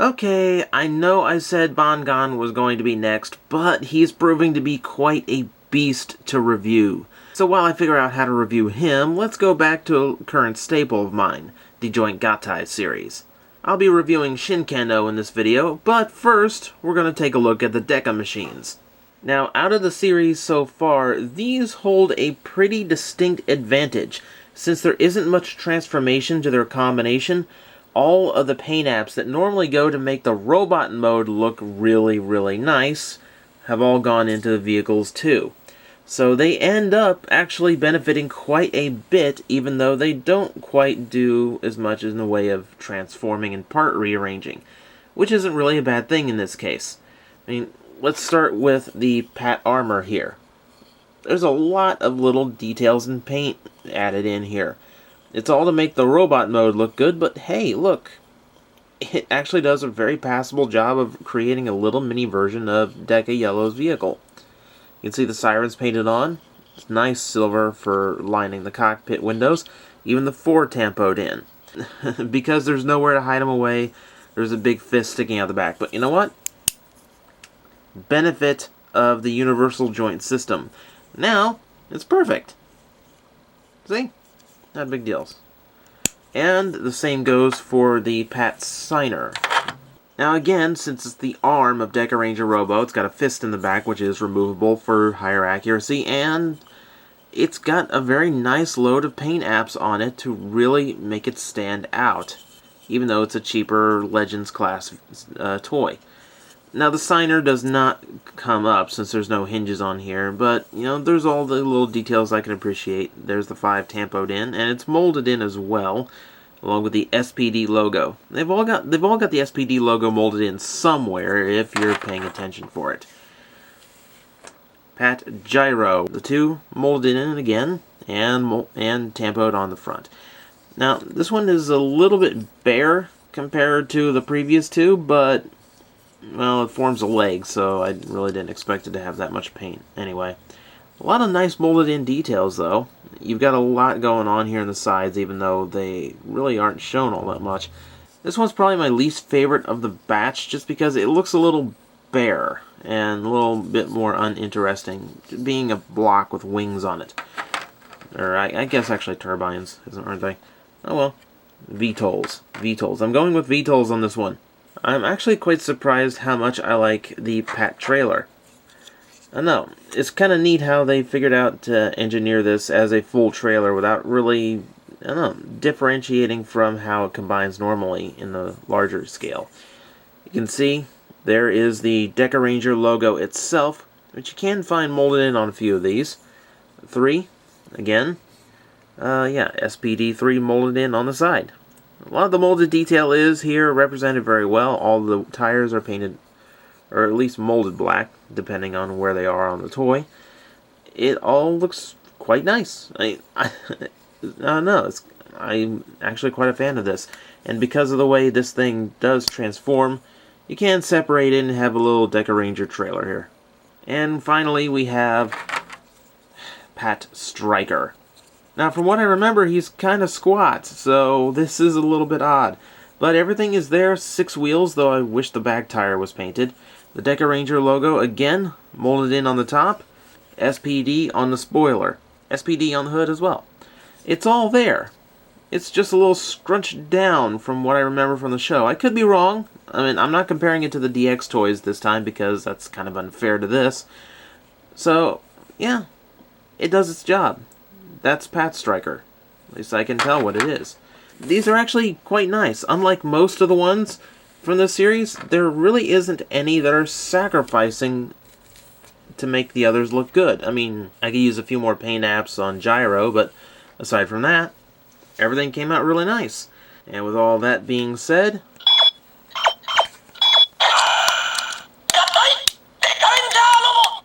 Okay, I know I said Bongon was going to be next, but he's proving to be quite a beast to review. So while I figure out how to review him, let's go back to a current staple of mine, the Joint Gattais series. I'll be reviewing Shin Ken O in this video, but first, we're going to take a look at the Deca machines. Now, out of the series so far, these hold a pretty distinct advantage. Since there isn't much transformation to their combination, all of the paint apps that normally go to make the robot mode look really nice have all gone into the vehicles too. So they end up actually benefiting quite a bit, even though they don't quite do as much in the way of transforming and part rearranging, which isn't really a bad thing in this case. I mean, let's start with the Pat armor here. There's a lot of little details and paint added in here. It's all to make the robot mode look good, but hey, look. It actually does a very passable job of creating a little mini version of Deca Yellow's vehicle. You can see the sirens painted on. It's nice silver for lining the cockpit windows. Even the four tampoed in. Because there's nowhere to hide them away, there's a big fist sticking out the back. But you know what? Benefit of the universal joint system. Now, it's perfect. See? Not big deals. And the same goes for the Pat Signer. Now again, since it's the arm of Deca Ranger Robo, it's got a fist in the back which is removable for higher accuracy, and it's got a very nice load of paint apps on it to really make it stand out, even though it's a cheaper Legends class toy. Now the Signer does not come up since there's no hinges on here, but you know, there's all the little details I can appreciate. There's the 5 tampoed in, and it's molded in as well, along with the SPD logo. They've all got the SPD logo molded in somewhere if you're paying attention for it. Pat Gyro, the two molded in again and tampoed on the front. Now this one is a little bit bare compared to the previous two, but well, it forms a leg, so I really didn't expect it to have that much paint. Anyway, a lot of nice molded in details though. You've got a lot going on here on the sides, even though they really aren't shown all that much. This one's probably my least favorite of the batch, just because it looks a little bare and a little bit more uninteresting, being a block with wings on it. Or I guess actually turbines, aren't they? Oh well. VTOLs. I'm going with VTOLs on this one. I'm actually quite surprised how much I like the Pat trailer. I know, it's kind of neat how they figured out to engineer this as a full trailer without really, I don't know, differentiating from how it combines normally in the larger scale. You can see there is the Deca Ranger logo itself, which you can find molded in on a few of these. 3, again, yeah, SPD 3 molded in on the side. A lot of the molded detail is here represented very well. All the tires are painted, or at least molded black, depending on where they are on the toy. It all looks quite nice. I'm actually quite a fan of this. And because of the way this thing does transform, you can separate it and have a little Deca Ranger trailer here. And finally we have Pat Striker. Now, from what I remember, he's kind of squat, so this is a little bit odd. But everything is there, 6 wheels, though I wish the back tire was painted. The Deca Ranger logo, again, molded in on the top. SPD on the spoiler. SPD on the hood as well. It's all there. It's just a little scrunched down from what I remember from the show. I could be wrong. I mean, I'm not comparing it to the DX toys this time because that's kind of unfair to this. So, yeah, it does its job. That's Pat Striker. At least I can tell what it is. These are actually quite nice. Unlike most of the ones from this series, there really isn't any that are sacrificing to make the others look good. I mean, I could use a few more paint apps on Gyro, but aside from that, everything came out really nice. And with all that being said, Gattai Dekaranger Robo.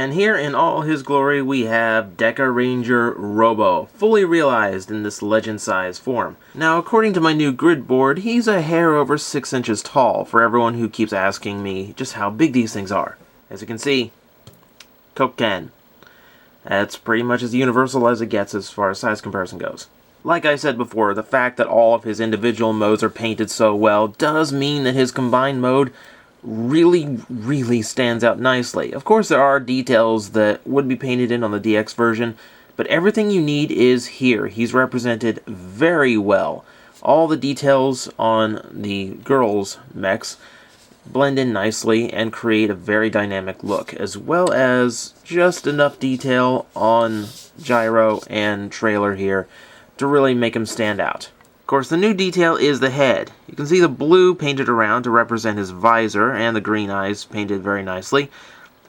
and here in all his glory we have Deca Ranger Robo, fully realized in this legend-size form. Now, according to my new grid board, he's a hair over 6 inches tall, for everyone who keeps asking me just how big these things are. As you can see, Token. That's pretty much as universal as it gets as far as size comparison goes. Like I said before, the fact that all of his individual modes are painted so well does mean that his combined mode really stands out nicely. Of course, there are details that would be painted in on the DX version, but everything you need is here. He's represented very well. All the details on the girls' mechs blend in nicely and create a very dynamic look, as well as just enough detail on Gyro and Trailer here to really make him stand out. Of course, the new detail is the head. You can see the blue painted around to represent his visor, and the green eyes painted very nicely.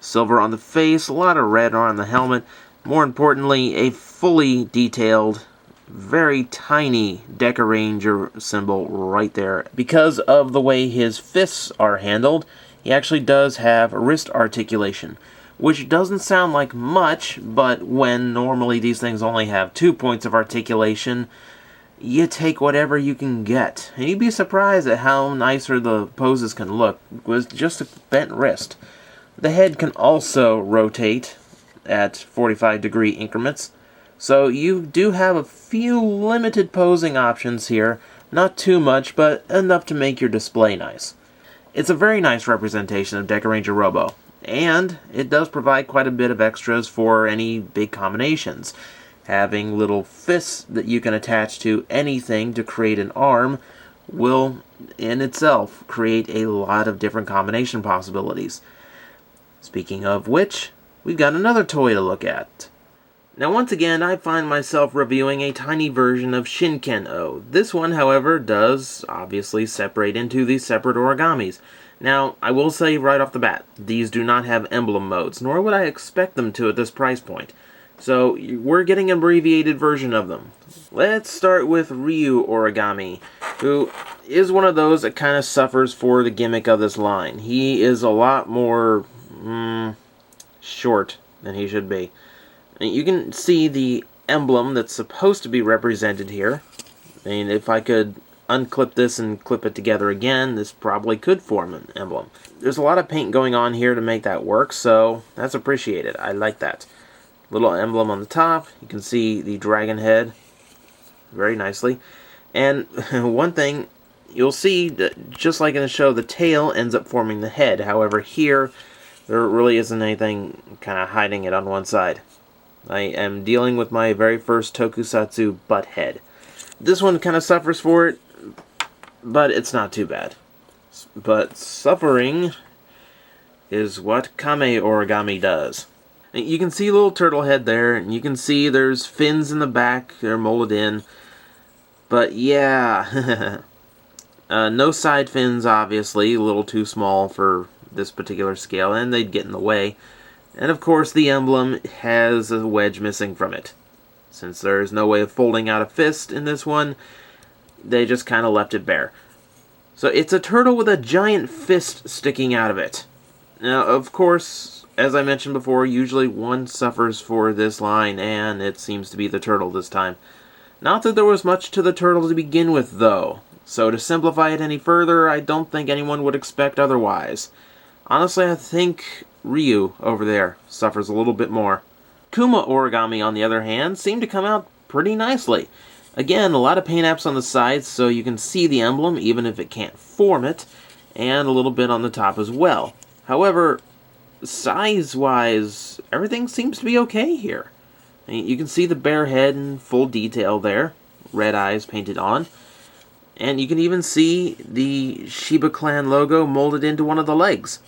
Silver on the face, a lot of red on the helmet. More importantly, a fully detailed, very tiny Deca Ranger symbol right there. Because of the way his fists are handled, he actually does have wrist articulation, which doesn't sound like much, but when normally these things only have 2 points of articulation, you take whatever you can get. And you'd be surprised at how nicer the poses can look with just a bent wrist. The head can also rotate at 45-degree increments, so you do have a few limited posing options here. Not too much, but enough to make your display nice. It's a very nice representation of Deca Ranger Robo, and it does provide quite a bit of extras for any big combinations. Having little fists that you can attach to anything to create an arm will, in itself, create a lot of different combination possibilities. Speaking of which, we've got another toy to look at. Now once again, I find myself reviewing a tiny version of Shin Ken O. This one, however, does obviously separate into these separate origamis. Now, I will say right off the bat, these do not have emblem modes, nor would I expect them to at this price point. So, we're getting an abbreviated version of them. Let's start with Ryu Origami, who is one of those that kind of suffers for the gimmick of this line. He is a lot more short than he should be. You can see the emblem that's supposed to be represented here. I mean, if I could unclip this and clip it together again, this probably could form an emblem. There's a lot of paint going on here to make that work, so that's appreciated. I like that. Little emblem on the top. You can see the dragon head very nicely. And one thing, you'll see that just like in the show, the tail ends up forming the head. However, here, there really isn't anything kind of hiding it on one side. I am dealing with my very first tokusatsu butt head. This one kind of suffers for it, but it's not too bad. But suffering is what Kame Origami does. You can see a little turtle head there, and you can see there's fins in the back, they're molded in. But yeah, no side fins obviously, a little too small for this particular scale, and they'd get in the way. And of course the emblem has a wedge missing from it. Since there's no way of folding out a fist in this one, they just kind of left it bare. So it's a turtle with a giant fist sticking out of it. Now, of course, as I mentioned before, usually one suffers for this line, and it seems to be the turtle this time. Not that there was much to the turtle to begin with, though. So to simplify it any further, I don't think anyone would expect otherwise. Honestly, I think Ryu over there suffers a little bit more. Kuma Origami, on the other hand, seemed to come out pretty nicely. Again, a lot of paint apps on the sides so you can see the emblem even if it can't form it, and a little bit on the top as well. However, size-wise, everything seems to be okay here. I mean, you can see the bare head in full detail there, red eyes painted on, and you can even see the Shiba Clan logo molded into one of the legs.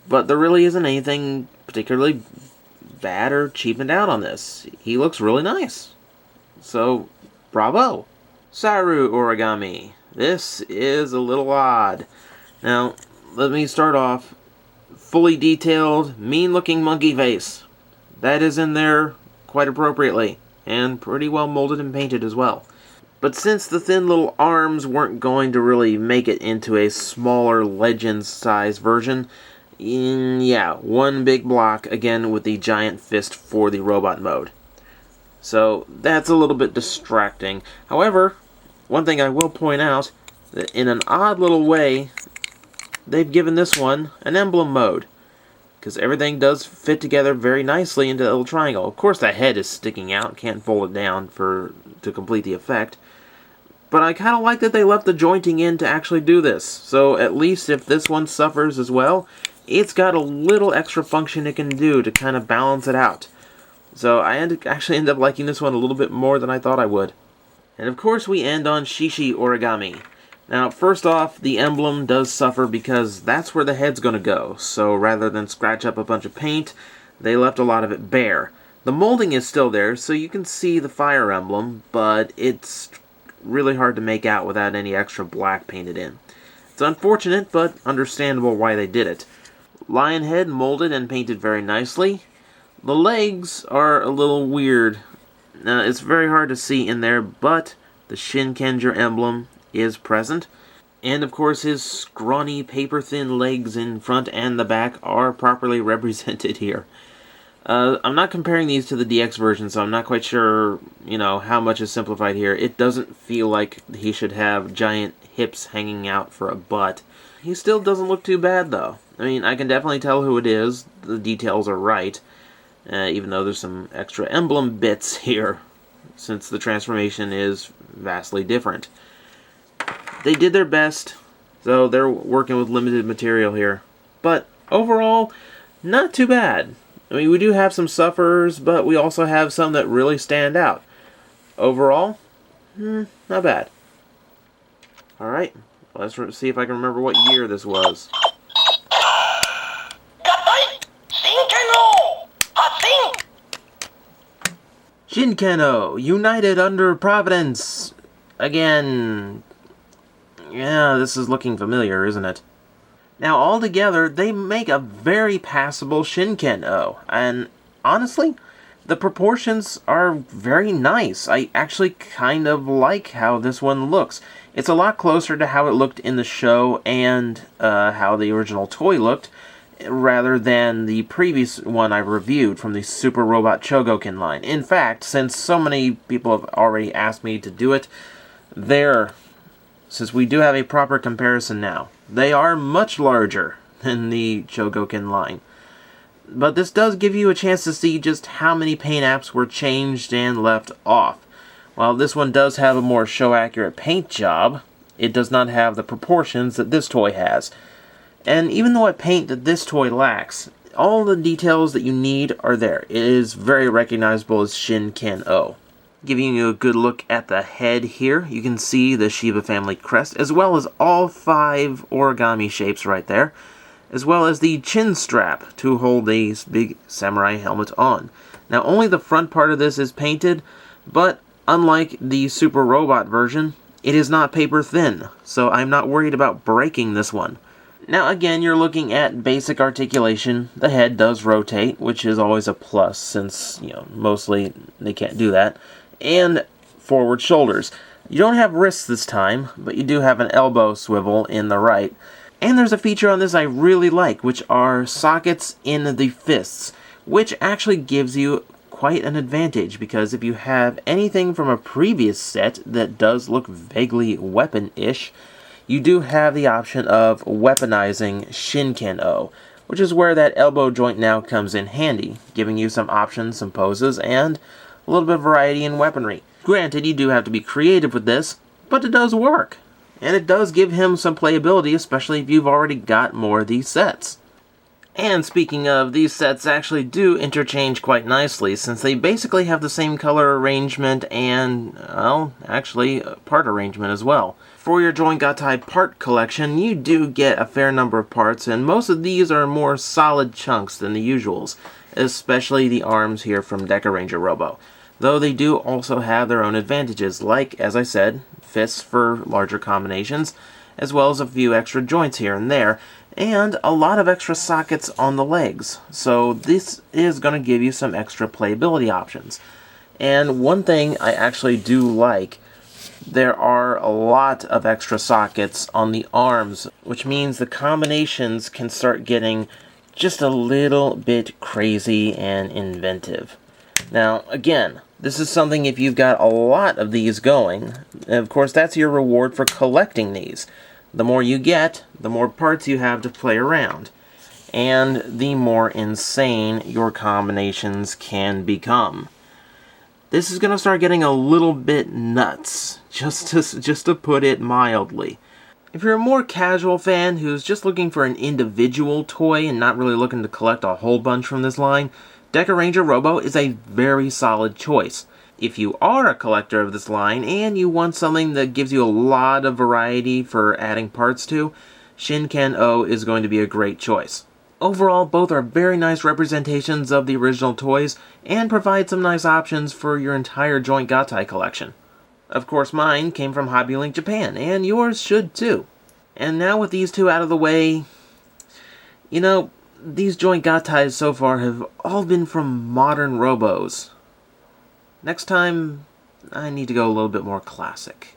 But there really isn't anything particularly bad or cheapened out on this. He looks really nice. So, bravo. Saru Origami. This is a little odd. Now, let me start off. Fully detailed, mean-looking monkey face. That is in there quite appropriately, and pretty well molded and painted as well. But since the thin little arms weren't going to really make it into a smaller Legends-size version, yeah, one big block, again with the giant fist for the robot mode. So that's a little bit distracting. However, one thing I will point out, that in an odd little way, they've given this one an emblem mode. because everything does fit together very nicely into a little triangle. Of course, the head is sticking out, can't fold it down to complete the effect. But I kind of like that they left the jointing in to actually do this. So at least if this one suffers as well, it's got a little extra function it can do to kind of balance it out. So I actually end up liking this one a little bit more than I thought I would. And of course we end on Shishi Origami. Now first off, the emblem does suffer because that's where the head's going to go. So rather than scratch up a bunch of paint, they left a lot of it bare. The molding is still there, so you can see the fire emblem, but it's really hard to make out without any extra black painted in. It's unfortunate, but understandable why they did it. Lion head molded and painted very nicely. The legs are a little weird. It's very hard to see in there, but the Shin Ken O emblem is present. And of course his scrawny, paper-thin legs in front and the back are properly represented here. I'm not comparing these to the DX version, so I'm not quite sure, how much is simplified here. It doesn't feel like he should have giant hips hanging out for a butt. He still doesn't look too bad, though. I mean, I can definitely tell who it is. The details are right. Even though there's some extra emblem bits here, since the transformation is vastly different. They did their best, so they're working with limited material here. But overall, not too bad. I mean, we do have some sufferers, but we also have some that really stand out. Overall, not bad. Alright, let's see if I can remember what year this was. Gatai Dekaranger Robo. Shin Ken O, united under Providence. Again. Yeah, this is looking familiar, isn't it? Now, altogether, they make a very passable Shin Ken O, and honestly, the proportions are very nice. I actually kind of like how this one looks. It's a lot closer to how it looked in the show and how the original toy looked, rather than the previous one I reviewed from the Super Robot Chogokin line. In fact, since so many people have already asked me to do it, since we do have a proper comparison now, they are much larger than the Chogokin line. But this does give you a chance to see just how many paint apps were changed and left off. While this one does have a more show-accurate paint job, it does not have the proportions that this toy has. And even though it paint that this toy lacks, all the details that you need are there. It is very recognizable as Shin Ken O. Giving you a good look at the head here, you can see the Shiba family crest, as well as all 5 origami shapes right there, as well as the chin strap to hold this big samurai helmet on. Now, only the front part of this is painted, but unlike the Super Robot version, it is not paper thin, so I'm not worried about breaking this one. Now, again, you're looking at basic articulation. The head does rotate, which is always a plus, since, mostly they can't do that. And forward shoulders. You don't have wrists this time, but you do have an elbow swivel in the right. And there's a feature on this I really like, which are sockets in the fists, which actually gives you quite an advantage, because if you have anything from a previous set that does look vaguely weapon-ish, you do have the option of weaponizing Shin Ken O, which is where that elbow joint now comes in handy, giving you some options, some poses, and a little bit of variety in weaponry. Granted, you do have to be creative with this, but it does work. And it does give him some playability, especially if you've already got more of these sets. And speaking of, these sets actually do interchange quite nicely, since they basically have the same color arrangement and, well, actually, part arrangement as well. For your Joint Gattai part collection, you do get a fair number of parts, and most of these are more solid chunks than the usuals, especially the arms here from Deca Ranger Robo. Though they do also have their own advantages, like, as I said, fists for larger combinations, as well as a few extra joints here and there, and a lot of extra sockets on the legs. So this is going to give you some extra playability options. And one thing I actually do like, there are a lot of extra sockets on the arms, which means the combinations can start getting just a little bit crazy and inventive. Now, again, this is something if you've got a lot of these going, and of course that's your reward for collecting these. The more you get, the more parts you have to play around. and the more insane your combinations can become. This is going to start getting a little bit nuts, just to put it mildly. If you're a more casual fan who's just looking for an individual toy and not really looking to collect a whole bunch from this line, Deca Ranger Robo is a very solid choice. If you are a collector of this line and you want something that gives you a lot of variety for adding parts to, Shin Ken O is going to be a great choice. Overall, both are very nice representations of the original toys and provide some nice options for your entire Joint Gattai collection. Of course, mine came from Hobby Link Japan, and yours should too. And now with these two out of the way, you know, these Joint Gattais so far have all been from modern Robos. Next time, I need to go a little bit more classic.